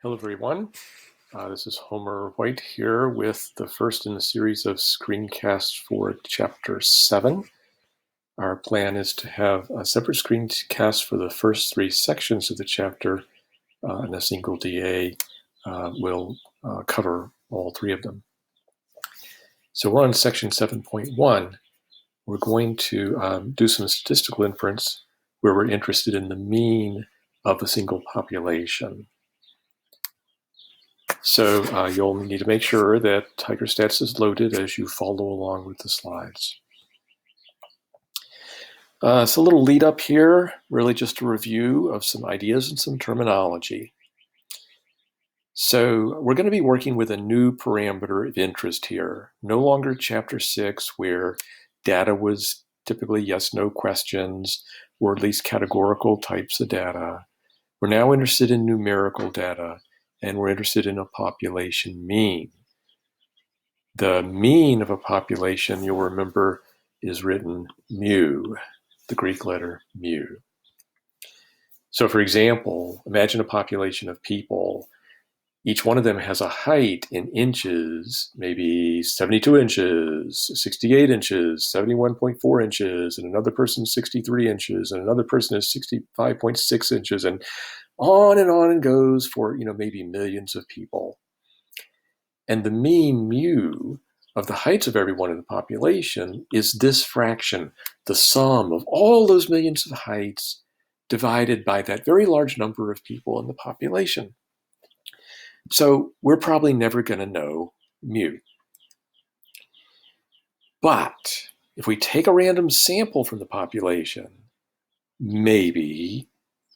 Hello everyone, this is Homer White here with the first in the series of screencasts for Chapter 7. Our plan is to have a separate screencast for the first three sections of the chapter, and a single DA will cover all three of them. So we're on section 7.1. We're going to do some statistical inference where we're interested in the mean of a single population. So you'll need to make sure that TigerStats is loaded as you follow along with the slides. It's a little lead up here, really just a review of some ideas and some terminology. So we're going to be working with a new parameter of interest here. No longer Chapter 6, where data was typically yes-no questions, or at least categorical types of data. We're now interested in numerical data, and we're interested in a population mean. The mean of a population, you'll remember, is written mu, the Greek letter mu. So for example, imagine a population of people. Each one of them has a height in inches, maybe 72 inches, 68 inches, 71.4 inches, and another person 63 inches, and another person is 65.6 inches, and on goes for, maybe millions of people. And the mean mu of the heights of every one in the population is this fraction, the sum of all those millions of heights divided by that very large number of people in the population. So we're probably never going to know mu. But if we take a random sample from the population, maybe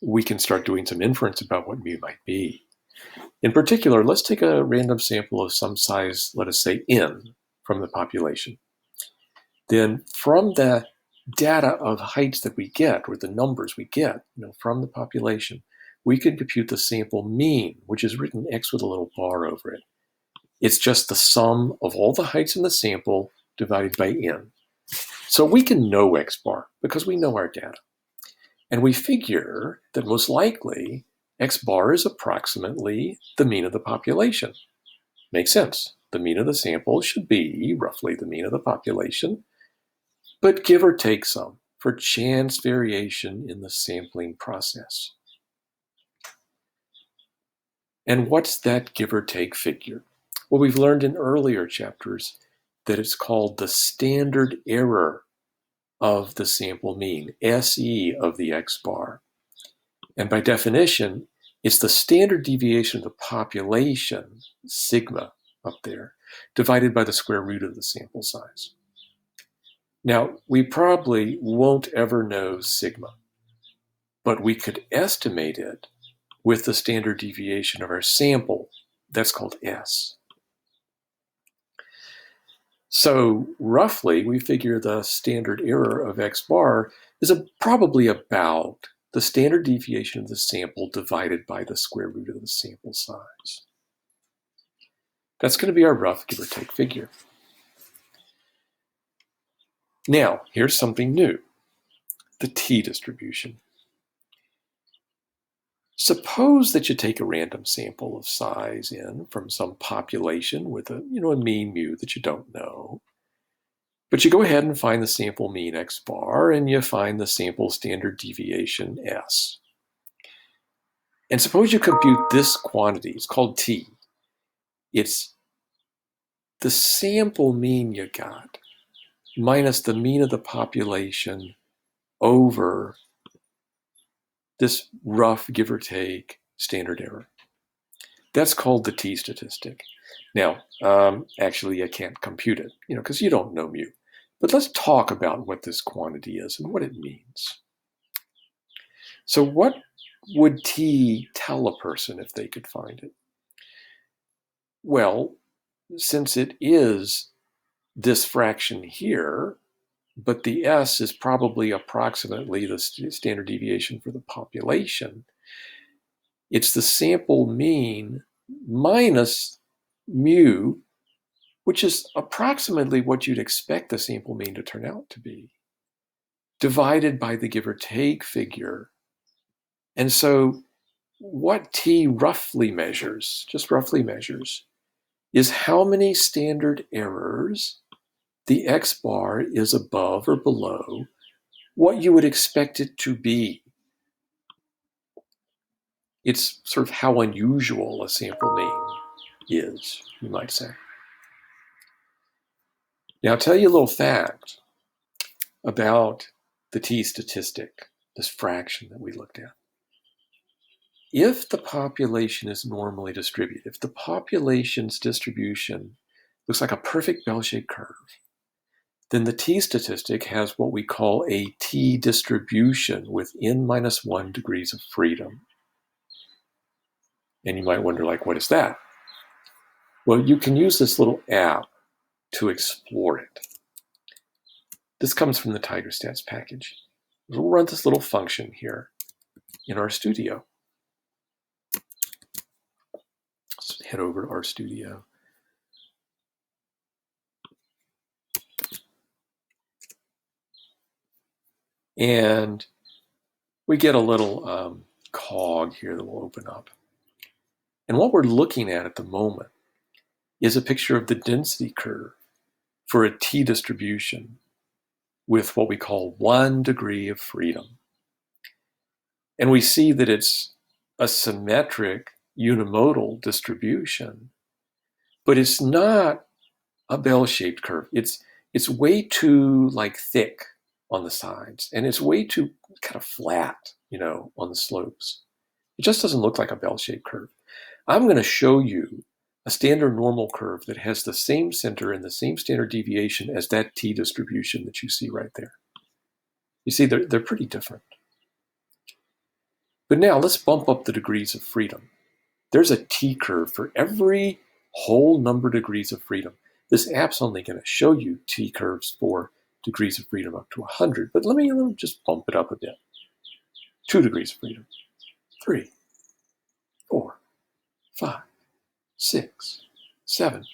we can start doing some inference about what mu might be. In particular, let's take a random sample of some size, let us say n, from the population. Then from the data of heights that we get, or the numbers we get from the population, we can compute the sample mean, which is written x with a little bar over it. It's just the sum of all the heights in the sample divided by n. So we can know x bar because we know our data. And we figure that most likely x bar is approximately the mean of the population. Makes sense. The mean of the sample should be roughly the mean of the population, but give or take some for chance variation in the sampling process. And what's that give or take figure? Well, we've learned in earlier chapters that it's called the standard error of the sample mean, SE of the x bar. And by definition, it's the standard deviation of the population, sigma up there, divided by the square root of the sample size. Now, we probably won't ever know sigma, but we could estimate it with the standard deviation of our sample. That's called S. So roughly, we figure the standard error of x bar is probably about the standard deviation of the sample divided by the square root of the sample size. That's going to be our rough give or take figure. Now, here's something new, the t-distribution. Suppose that you take a random sample of size n from some population with a mean mu that you don't know. But you go ahead and find the sample mean x bar, and you find the sample standard deviation s. And suppose you compute this quantity, it's called t. It's the sample mean you got minus the mean of the population over this rough give or take standard error. That's called the t-statistic. Now, actually, I can't compute it, because you don't know mu. But let's talk about what this quantity is and what it means. So what would t tell a person if they could find it? Well, since it is this fraction here, but the S is probably approximately the standard deviation for the population, it's the sample mean minus mu, which is approximately what you'd expect the sample mean to turn out to be, divided by the give or take figure. And so what t roughly measures, just roughly measures, is how many standard errors the x bar is above or below what you would expect it to be. It's sort of how unusual a sample mean is, you might say. Now, I'll tell you a little fact about the t statistic, this fraction that we looked at. If the population is normally distributed, if the population's distribution looks like a perfect bell-shaped curve, then the t statistic has what we call a t distribution with n-1 degrees of freedom. And you might wonder, what is that? Well, you can use this little app to explore it. This comes from the TigerStats package. We'll run this little function here in RStudio. Let's head over to RStudio. And we get a little cog here that will open up. And what we're looking at the moment is a picture of the density curve for a t distribution with what we call 1 degree of freedom. And we see that it's a symmetric unimodal distribution, but it's not a bell-shaped curve. It's way too thick on the sides, and it's way too kind of flat, on the slopes. It just doesn't look like a bell-shaped curve. I'm going to show you a standard normal curve that has the same center and the same standard deviation as that t distribution that you see right there. You see, they're pretty different. But now let's bump up the degrees of freedom. There's a t curve for every whole number degrees of freedom. This app's only going to show you t curves for degrees of freedom up to 100, but let me just bump it up a bit. 2 degrees of freedom, 3, 4, 5, 6, 7.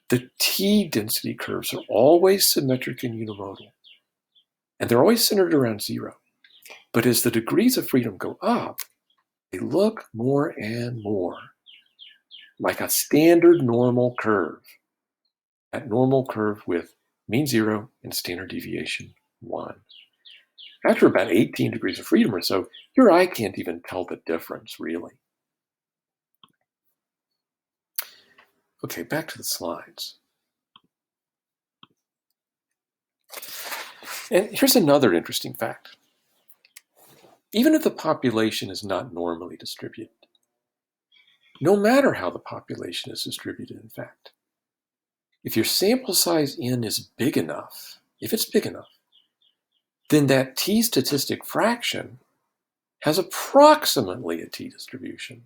The t density curves are always symmetric and unimodal, and they're always centered around 0. But as the degrees of freedom go up, they look more and more like a standard normal curve. That normal curve with mean 0 and standard deviation 1. After about 18 degrees of freedom or so, your eye can't even tell the difference, really. Okay, back to the slides. And here's another interesting fact. Even if the population is not normally distributed, no matter how the population is distributed, in fact, if your sample size n is big enough, if it's big enough, then that t statistic fraction has approximately a t distribution.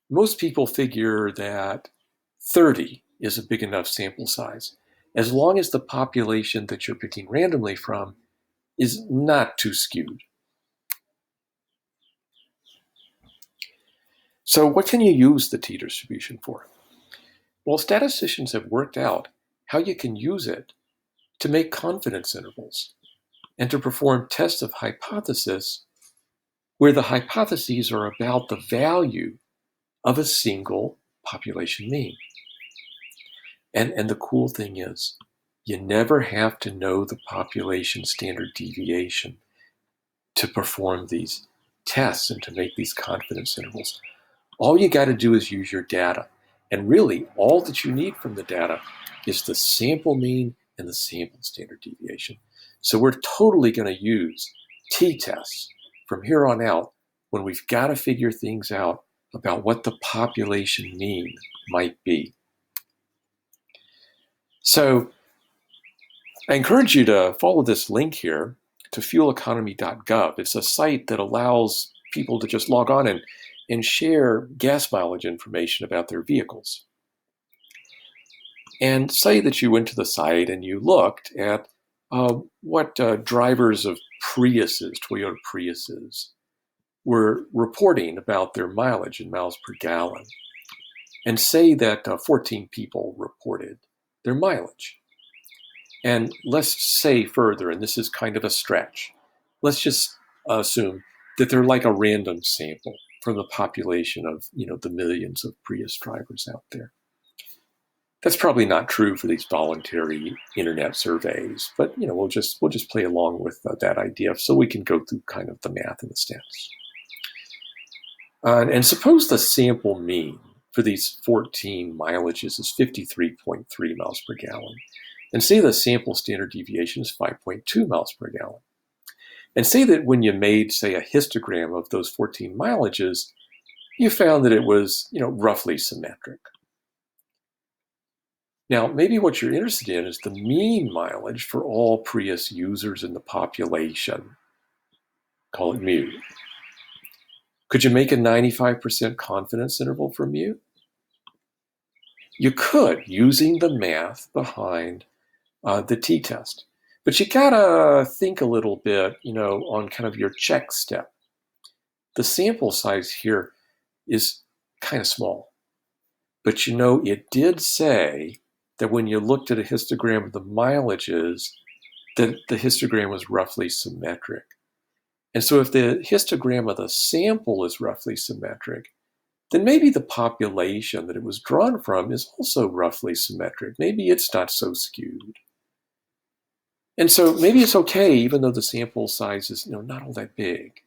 Most people figure that 30 is a big enough sample size, as long as the population that you're picking randomly from is not too skewed. So what can you use the t distribution for? Well, statisticians have worked out how you can use it to make confidence intervals and to perform tests of hypothesis where the hypotheses are about the value of a single population mean. And the cool thing is, you never have to know the population standard deviation to perform these tests and to make these confidence intervals. All you got to do is use your data. And really, all that you need from the data is the sample mean and the sample standard deviation. So we're totally going to use t-tests from here on out when we've got to figure things out about what the population mean might be. So I encourage you to follow this link here to fueleconomy.gov. It's a site that allows people to just log on and share gas mileage information about their vehicles. And say that you went to the site and you looked at what drivers of Priuses, Toyota Priuses, were reporting about their mileage in miles per gallon. And say that 14 people reported their mileage. And let's say further, and this is kind of a stretch, let's just assume that they're like a random sample from the population of, the millions of Prius drivers out there. That's probably not true for these voluntary internet surveys, but we'll just play along with that idea so we can go through kind of the math and the steps. And suppose the sample mean for these 14 mileages is 53.3 miles per gallon, and say the sample standard deviation is 5.2 miles per gallon. And say that when you made, say, a histogram of those 14 mileages, you found that it was, roughly symmetric. Now, maybe what you're interested in is the mean mileage for all Prius users in the population. Call it mu. Could you make a 95% confidence interval for mu? You could, using the math behind the t-test. But you gotta think a little bit, on kind of your check step. The sample size here is kind of small. But it did say that when you looked at a histogram of the mileages, that the histogram was roughly symmetric. And so if the histogram of the sample is roughly symmetric, then maybe the population that it was drawn from is also roughly symmetric. Maybe it's not so skewed. And so maybe it's okay, even though the sample size is not all that big,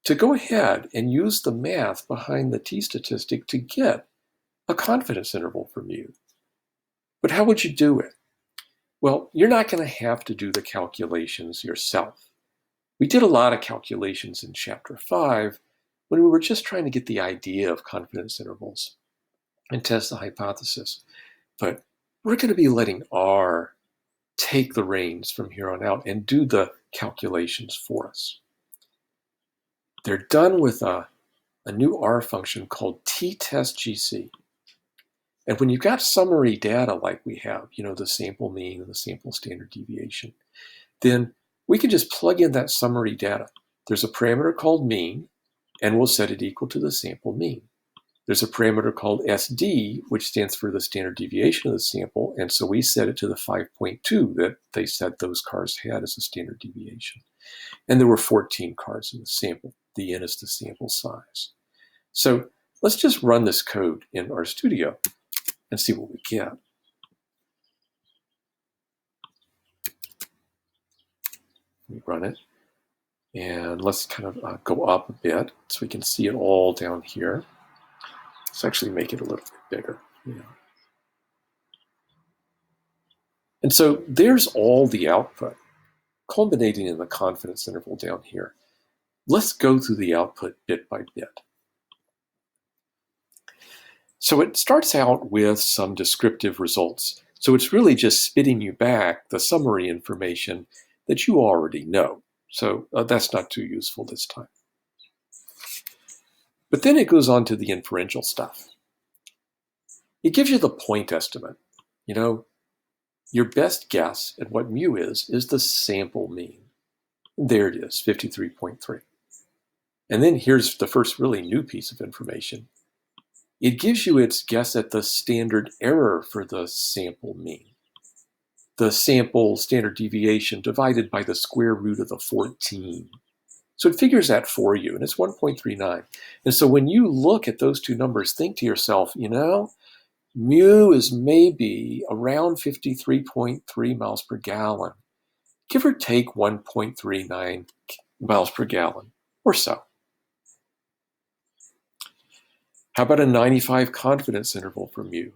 to go ahead and use the math behind the t-statistic to get a confidence interval for mu. But how would you do it? Well, you're not going to have to do the calculations yourself. We did a lot of calculations in Chapter 5 when we were just trying to get the idea of confidence intervals and test the hypothesis. But we're going to be letting R take the reins from here on out and do the calculations for us. They're done with a new R function called ttestGC. And when you've got summary data like we have, the sample mean and the sample standard deviation, then we can just plug in that summary data. There's a parameter called mean, and we'll set it equal to the sample mean. There's a parameter called SD, which stands for the standard deviation of the sample, and so we set it to the 5.2 that they said those cars had as a standard deviation. And there were 14 cars in the sample. The N is the sample size. So let's just run this code in RStudio and see what we get. We run it, and let's kind of go up a bit so we can see it all down here. Let's actually make it a little bit bigger. And so there's all the output, culminating in the confidence interval down here. Let's go through the output bit by bit. So it starts out with some descriptive results. So it's really just spitting you back the summary information that you already know. So that's not too useful this time. But then it goes on to the inferential stuff. It gives you the point estimate. Your best guess at what mu is the sample mean. There it is, 53.3. And then here's the first really new piece of information. It gives you its guess at the standard error for the sample mean. The sample standard deviation divided by the square root of the 14. So it figures that for you, and it's 1.39. And so when you look at those two numbers, think to yourself, mu is maybe around 53.3 miles per gallon, give or take 1.39 miles per gallon or so. How about a 95 confidence interval for mu?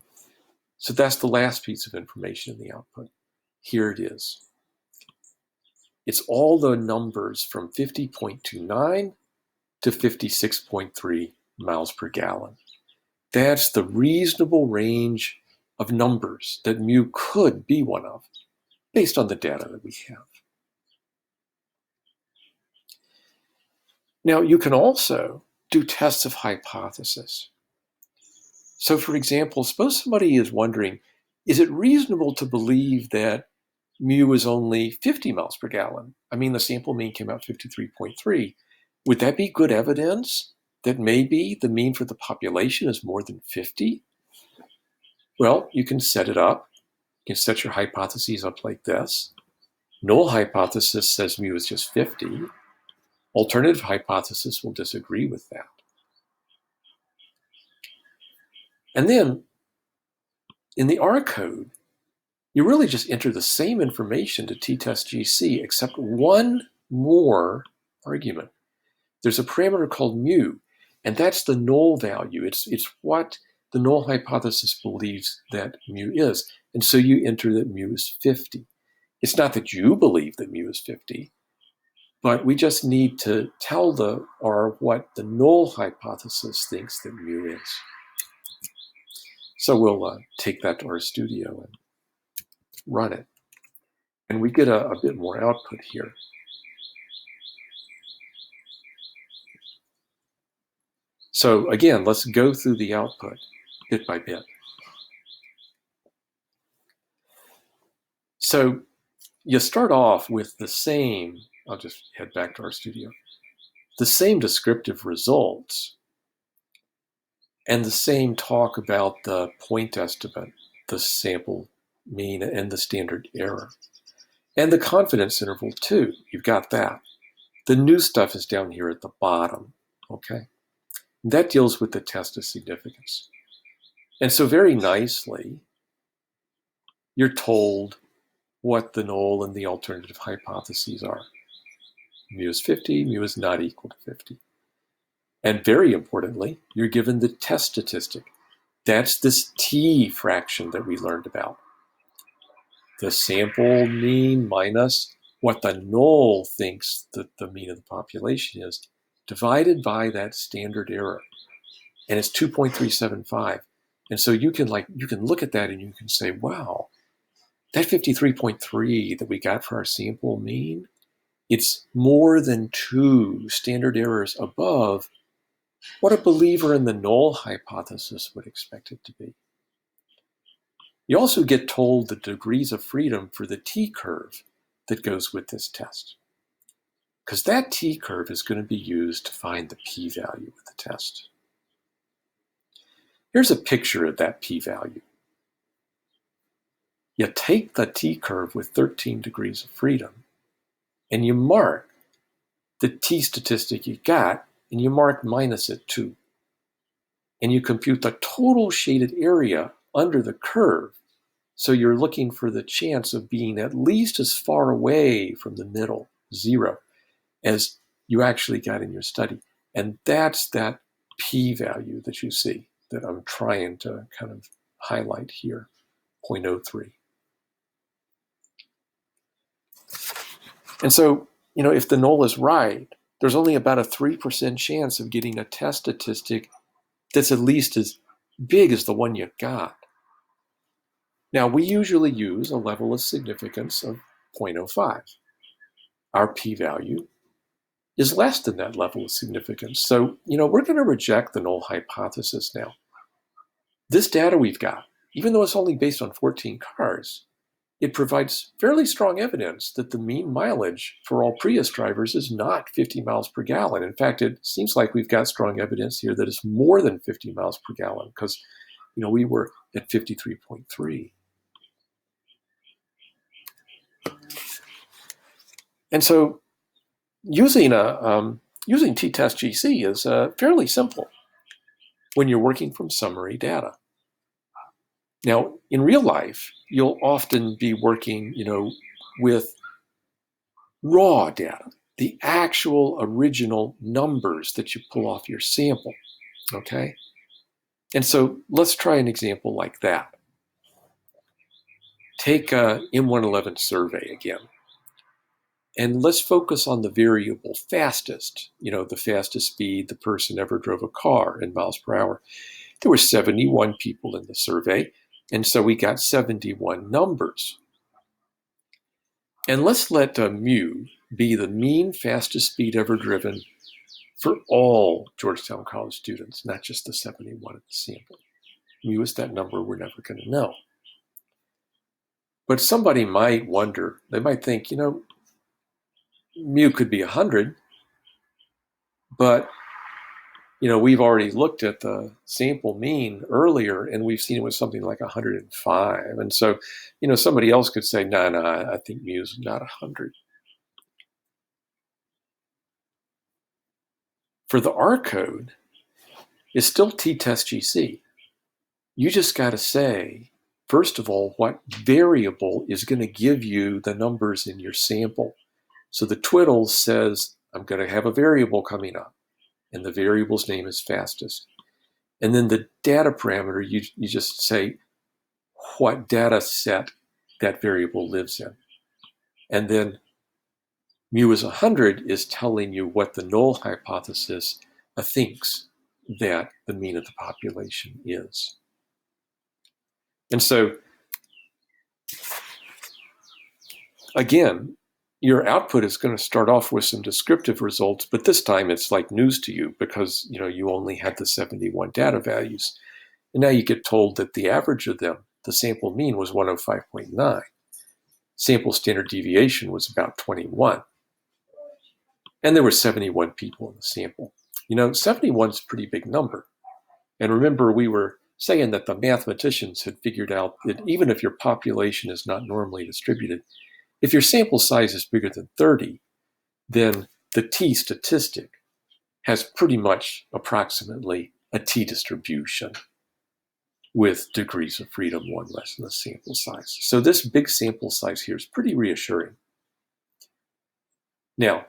So that's the last piece of information in the output. Here it is. It's all the numbers from 50.29 to 56.3 miles per gallon. That's the reasonable range of numbers that mu could be one of, based on the data that we have. Now, you can also do tests of hypothesis. So, for example, suppose somebody is wondering, is it reasonable to believe that mu is only 50 miles per gallon? I mean, the sample mean came out 53.3. Would that be good evidence that maybe the mean for the population is more than 50? Well, you can set it up. You can set your hypotheses up like this. Null hypothesis says mu is just 50. Alternative hypothesis will disagree with that. And then in the R code, you really just enter the same information to ttestGC, except one more argument. There's a parameter called mu, and that's the null value. It's what the null hypothesis believes that mu is. And so you enter that mu is 50. It's not that you believe that mu is 50, but we just need to tell the R what the null hypothesis thinks that mu is. So we'll take that to RStudio and run it. And we get a bit more output here. So again, let's go through the output bit by bit. So you start off with the same, I'll just head back to RStudio, the same descriptive results and the same talk about the point estimate, the sample mean, and the standard error. And the confidence interval too, you've got that. The new stuff is down here at the bottom, okay? That deals with the test of significance. And so very nicely, you're told what the null and the alternative hypotheses are. Mu is 50, mu is not equal to 50. And very importantly, you're given the test statistic. That's this t fraction that we learned about. The sample mean minus what the null thinks that the mean of the population is, divided by that standard error. And it's 2.375. And so you can look at that and you can say, wow, that 53.3 that we got for our sample mean, it's more than 2 standard errors above what a believer in the null hypothesis would expect it to be. You also get told the degrees of freedom for the t-curve that goes with this test, because that t-curve is going to be used to find the p-value of the test. Here's a picture of that p-value. You take the t-curve with 13 degrees of freedom, and you mark the t-statistic you got, and you mark minus it too. And you compute the total shaded area under the curve, so you're looking for the chance of being at least as far away from the middle, 0, as you actually got in your study. And that's that p-value that you see that I'm trying to kind of highlight here, 0.03. And so, if the null is right, there's only about a 3% chance of getting a test statistic that's at least as big as the one you got. Now, we usually use a level of significance of 0.05. Our p-value is less than that level of significance. So, we're going to reject the null hypothesis now. This data we've got, even though it's only based on 14 cars, it provides fairly strong evidence that the mean mileage for all Prius drivers is not 50 miles per gallon. In fact, it seems like we've got strong evidence here that it's more than 50 miles per gallon, because we were at 53.3. And so using ttestGC is fairly simple when you're working from summary data. Now, in real life, you'll often be working, with raw data, the actual original numbers that you pull off your sample, okay? And so let's try an example like that. Take a M111 survey again. And let's focus on the variable fastest, the fastest speed the person ever drove a car in miles per hour. There were 71 people in the survey, and so we got 71 numbers. And let's let mu be the mean fastest speed ever driven for all Georgetown College students, not just the 71 at the sample. Mu is that number we're never going to know. But somebody might wonder, they might think, mu could be 100, but we've already looked at the sample mean earlier, and we've seen it was something like 105. And so, somebody else could say, no, I think mu is not 100. for the R code is still ttestGC. You just got to say, first of all, what variable is going to give you the numbers in your sample. So the twiddle says, I'm going to have a variable coming up, and the variable's name is fastest. And then the data parameter, you just say what data set that variable lives in. And then mu is 100 is telling you what the null hypothesis thinks that the mean of the population is. And so, again, your output is going to start off with some descriptive results, but this time it's like news to you because you only had the 71 data values. And now you get told that the average of them, the sample mean, was 105.9. Sample standard deviation was about 21. And there were 71 people in the sample. 71 is a pretty big number. And remember, we were saying that the mathematicians had figured out that even if your population is not normally distributed, if your sample size is bigger than 30, then the t statistic has pretty much approximately a t distribution with degrees of freedom 1 less than the sample size. So this big sample size here is pretty reassuring. Now,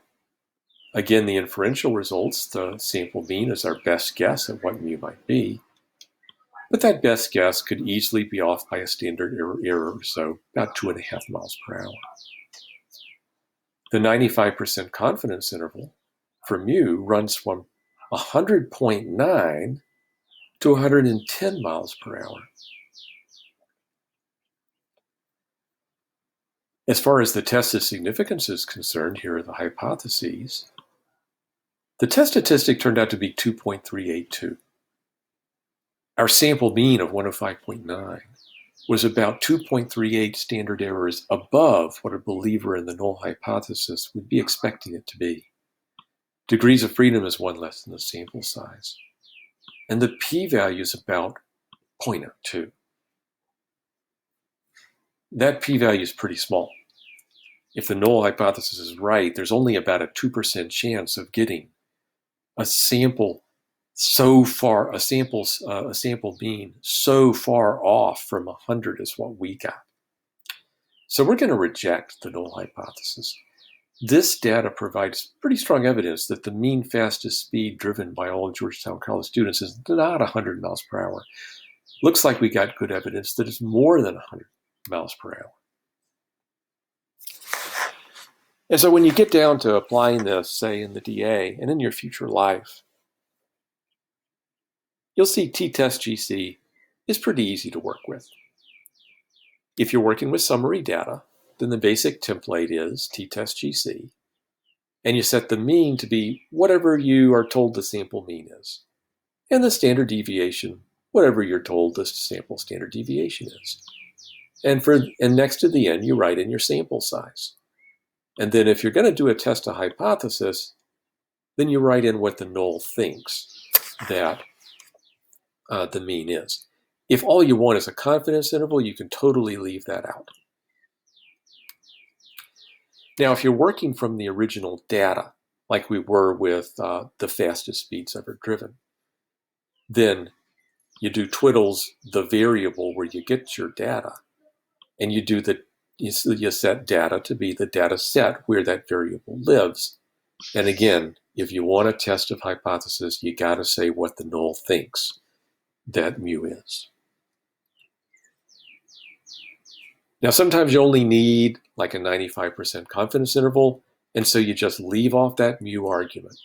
again, the inferential results, the sample mean is our best guess at what mu might be. But that best guess could easily be off by a standard error, so about 2.5 miles per hour. The 95% confidence interval for mu runs from 100.9 to 110 miles per hour. As far as the test of significance is concerned, here are the hypotheses. The test statistic turned out to be 2.382. Our sample mean of 105.9 was about 2.38 standard errors above what a believer in the null hypothesis would be expecting it to be. Degrees of freedom is 1 less than the sample size. And the p-value is about 0.02. That p-value is pretty small. If the null hypothesis is right, there's only about a 2% chance of getting a sample mean so far off from 100 is what we got. So we're going to reject the null hypothesis. This data provides pretty strong evidence that the mean fastest speed driven by all Georgetown College students is not 100 miles per hour. Looks like we got good evidence that it's more than 100 miles per hour. And so when you get down to applying this, say in the DA and in your future life, you'll see ttestGC is pretty easy to work with. If you're working with summary data, then the basic template is ttestGC, and you set the mean to be whatever you are told the sample mean is, and the standard deviation, whatever you're told the sample standard deviation is. And next to the n, you write in your sample size. And then if you're going to do a test of hypothesis, then you write in what the null thinks that the mean is. If all you want is a confidence interval, you can totally leave that out. Now, if you're working from the original data, like we were with the fastest speeds ever driven, then you do twiddles the variable where you get your data, and you set data to be the data set where that variable lives. And again, if you want a test of hypothesis, you got to say what the null thinks that mu is. Now, sometimes you only need like a 95% confidence interval, and so you just leave off that mu argument.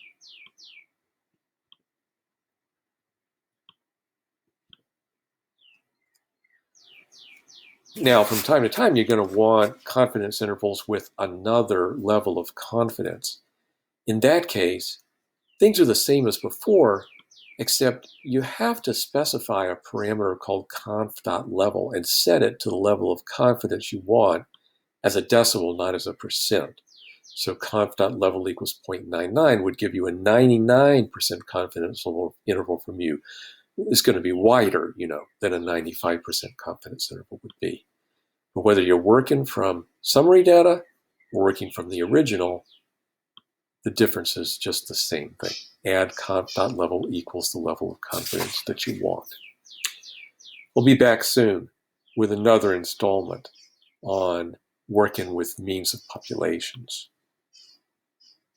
Now, from time to time, you're going to want confidence intervals with another level of confidence. In that case, things are the same as before, except you have to specify a parameter called conf.level and set it to the level of confidence you want as a decimal, not as a percent. So conf.level equals 0.99 would give you a 99% confidence interval from mu. It's going to be wider, than a 95% confidence interval would be. But whether you're working from summary data or working from the original, The difference is just the same thing. Add conf.level equals the level of confidence that you want. We'll be back soon with another installment on working with means of populations.